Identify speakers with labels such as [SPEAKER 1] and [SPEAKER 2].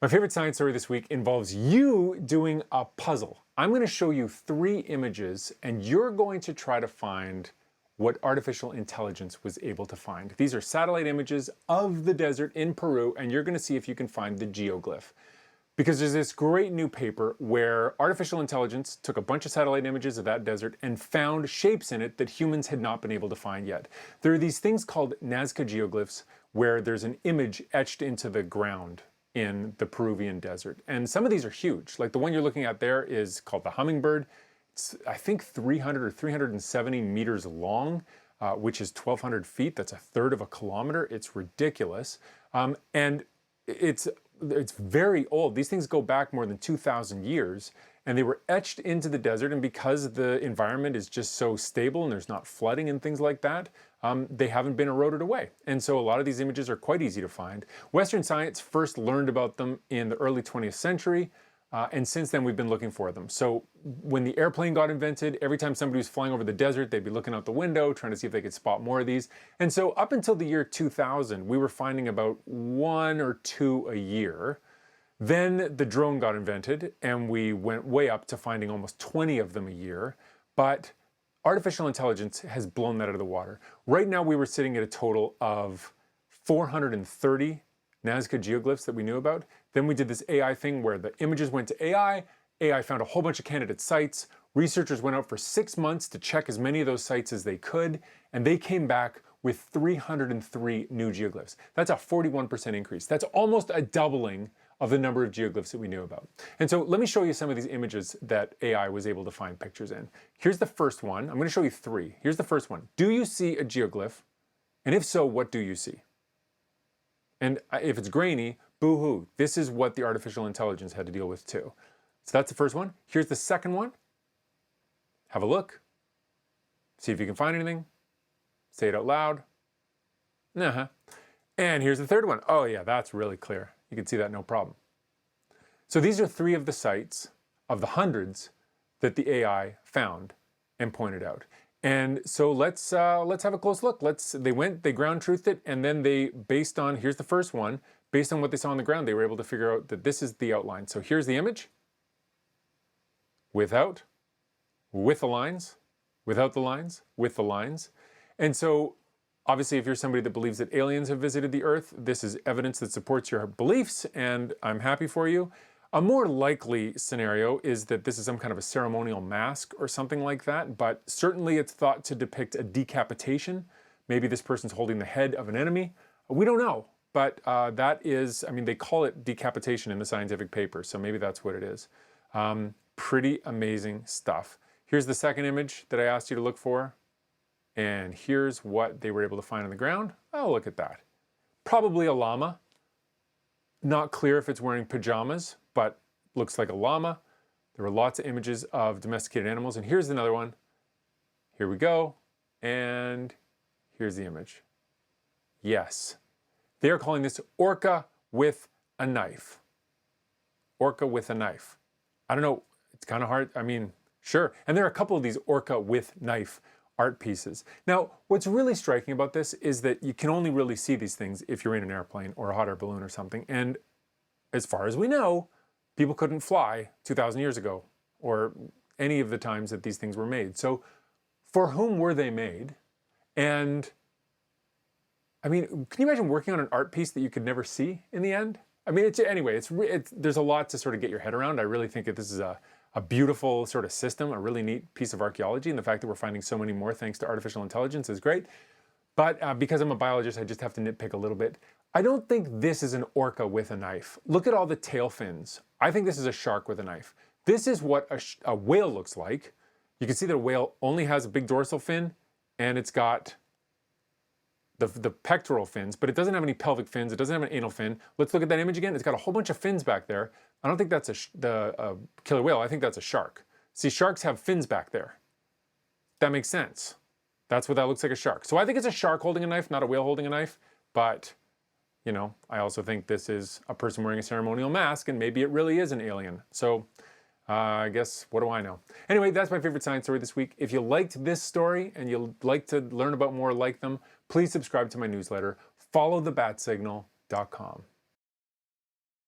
[SPEAKER 1] My favorite science story this week involves you doing a puzzle. I'm going to show you 3 images and you're going to try to find what artificial intelligence was able to find. These are satellite images of the desert in Peru and you're going to see if you can find the geoglyph. Because there's this great new paper where artificial intelligence took a bunch of satellite images of that desert and found shapes in it that humans had not been able to find yet. There are these things called Nazca geoglyphs where there's an image etched into the ground in the Peruvian desert. And some of these are huge. Like the one you're looking at there is called the hummingbird. It's, I think, 300 or 370 meters long, which is 1,200 feet. That's a third of a kilometer. It's ridiculous. And it's very old. These things go back more than 2,000 years. And they were etched into the desert, and because the environment is just so stable and there's not flooding and things like that, they haven't been eroded away. And so a lot of these images are quite easy to find. Western science first learned about them in the early 20th century, and since then we've been looking for them. So when the airplane got invented, every time somebody was flying over the desert, they'd be looking out the window, trying to see if they could spot more of these. And so up until the year 2000, we were finding about 1 or 2 a year. Then the drone got invented and we went way up to finding almost 20 of them a year, but artificial intelligence has blown that out of the water. Right now we were sitting at a total of 430 Nazca geoglyphs that we knew about. Then we did this AI thing where the images went to AI, AI found a whole bunch of candidate sites, researchers went out for 6 months to check as many of those sites as they could, and they came back with 303 new geoglyphs. That's a 41% increase. That's almost a doubling of the number of geoglyphs that we knew about. And so let me show you some of these images that AI was able to find pictures in. Here's the first one. I'm going to show you 3. Here's the first one. Do you see a geoglyph? And if so, what do you see? And if it's grainy, boo-hoo. This is what the artificial intelligence had to deal with too. So that's the first one. Here's the second one. Have a look. See if you can find anything. Say it out loud. Uh-huh. And here's the third one. Oh yeah, that's really clear. You can see that no problem. So these are 3 of the sites of the hundreds that the AI found and pointed out. And so let's have a close look. They ground truthed it, and then they, based on, here's the first one, based on what they saw on the ground, they were able to figure out that this is the outline. So here's the image, without, with the lines, without the lines, with the lines. And so obviously, if you're somebody that believes that aliens have visited the Earth, this is evidence that supports your beliefs, and I'm happy for you. A more likely scenario is that this is some kind of a ceremonial mask or something like that, but certainly it's thought to depict a decapitation. Maybe this person's holding the head of an enemy. We don't know, but that is, I mean, they call it decapitation in the scientific paper, so maybe that's what it is. Pretty amazing stuff. Here's the second image that I asked you to look for. And here's what they were able to find on the ground. Oh, look at that. Probably a llama. Not clear if it's wearing pajamas, but looks like a llama. There were lots of images of domesticated animals. And here's another one. Here we go. And here's the image. Yes. They are calling this orca with a knife. Orca with a knife. I don't know. It's kind of hard. I mean, sure. And there are a couple of these orca with knife art pieces. Now, what's really striking about this is that you can only really see these things if you're in an airplane or a hot air balloon or something. And as far as we know, people couldn't fly 2,000 years ago or any of the times that these things were made. So for whom were they made? And I mean, can you imagine working on an art piece that you could never see in the end? I mean, there's a lot to sort of get your head around. I really think that this is a beautiful sort of system, a really neat piece of archaeology, and the fact that we're finding so many more thanks to artificial intelligence is great. But because I'm a biologist, I just have to nitpick a little bit. I don't think this is an orca with a knife. Look at all the tail fins. I think this is a shark with a knife. This is what a whale looks like. You can see that a whale only has a big dorsal fin, and it's got the pectoral fins, but it doesn't have any pelvic fins. It doesn't have an anal fin. Let's look at that image again. It's got a whole bunch of fins back there. I don't think that's a killer whale. I think that's a shark. See, sharks have fins back there. That makes sense. That's what that looks like, a shark. So I think it's a shark holding a knife, not a whale holding a knife. But, you know, I also think this is a person wearing a ceremonial mask, and maybe it really is an alien. So I guess, what do I know? Anyway, that's my favorite science story this week. If you liked this story and you'd like to learn about more like them, please subscribe to my newsletter, followthebatsignal.com.